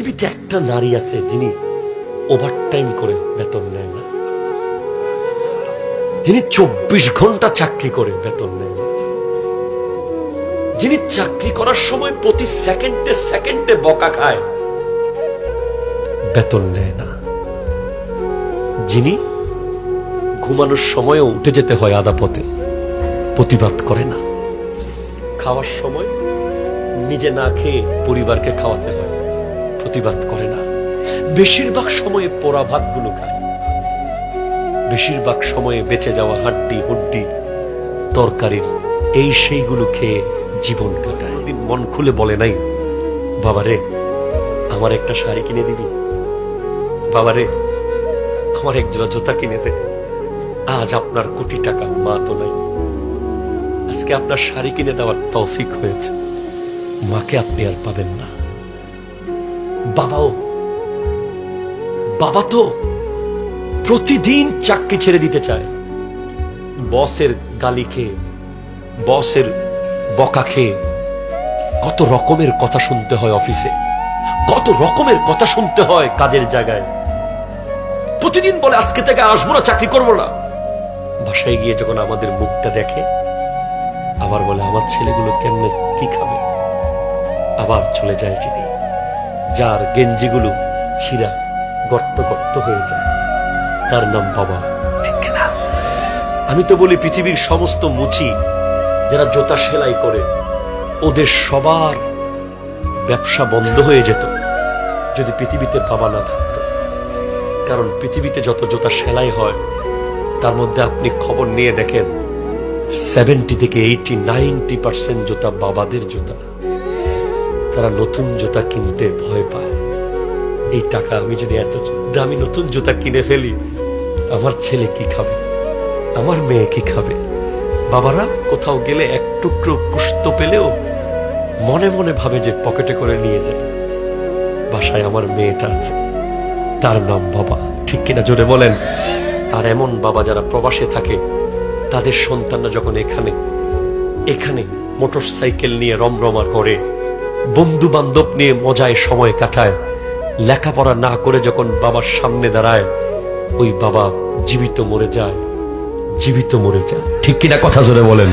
পৃথিবীতে একটা নারী আছে যিনি ওভারটাইম করে বেতন নেয় না, যিনি 24 ঘন্টা চাকরি করে বেতন নেয় না, যিনি চাকরি করার সময় প্রতি সেকেন্ডে সেকেন্ডে বকা খায়, বেতন নেয় না, যিনি ঘুমানোর সময়ও উঠে যেতে হয় আধা পথে, প্রতিবাদ করে না, খাওয়ার সময় নিজে না খেয়ে পরিবারকে খাওয়াতে হয়, প্রতিবাদ করে না, বেশিরভাগ সময়ে পোড়া ভাতগুলো খায়, বেশিরভাগ সময়ে বেঁচে যাওয়া হাড্ডি হুড্ডি তরকারির এই সেইগুলো খেয়ে জীবন কাটায়। দিন মন খুলে বলে নাই, বাবারে আমার একটা শাড়ি কিনে দিবি, বাবারে আমার এক জোড়া জুতা কিনে দে। আজ আপনার কোটি টাকা মা তো নাই, আজকে আপনার শাড়ি কিনে দেওয়ার তৌফিক হয়েছে, মাকে আপনি আর পাবেন না। বাবা তো প্রতিদিন চাকরি ছেড়ে দিতে চায়, বসের গালি খেয়ে, বসের বকা খেয়ে কত রকমের কথা শুনতে হয় অফিসে, কত রকমের কথা শুনতে হয় কাজের জায়গায়। প্রতিদিন বলে আজকে থেকে আসবো না, চাকরি করবো না। বাসায় গিয়ে যখন আমাদের মুখটা দেখে আবার বলে আমার ছেলেগুলো কেমনে কি খাবে, আবার চলে যায় যিনি, যার গেঞ্জিগুলো ছিঁড়া গর্ত গর্ত হয়ে যায়, তার নাম বাবা, ঠিক না? আমি তো বলি পৃথিবীর সমস্ত মুচি যারা জুতা সেলাই করে ওদের সবার ব্যবসা বন্ধ হয়ে যেত যদি পৃথিবীতে বাবা না থাকতো। কারণ পৃথিবীতে যত জুতা সেলাই হয় তার মধ্যে আপনি খবর নিয়ে দেখেন 70 থেকে 80-90% জুতা বাবাদের জুতা। তারা নতুন জুতা কিনতে ভয় পায়। এই টাকা আমি যদি এত দামি নতুন জুতা কিনে ফেলি, আমার ছেলে কি খাবে, আমার মেয়ে কি খাবে? বাবারা কোথাও গেলে এক টুকরো পুষ্ট পেলেও মনে মনে ভাবে যে পকেটে করে নিয়ে যায়। বাসায় আমার মেয়েটা আছে, তার নাম বাবা, ঠিক কিনা জোরে বলেন? আর এমন বাবা যারা প্রবাসে থাকে, তাদের সন্তানরা যখন এখানে মোটর সাইকেল নিয়ে রমরমা করে, বন্ধু বান্ধব নিয়ে মজায় সময় কাটায়, লেখাপড়া না করে যখন বাবার সামনে দাঁড়ায়, ওই বাবা জীবিত মরে যায়, জীবিত মরে যায়, ঠিক কিনা কথা জোরে বলেন?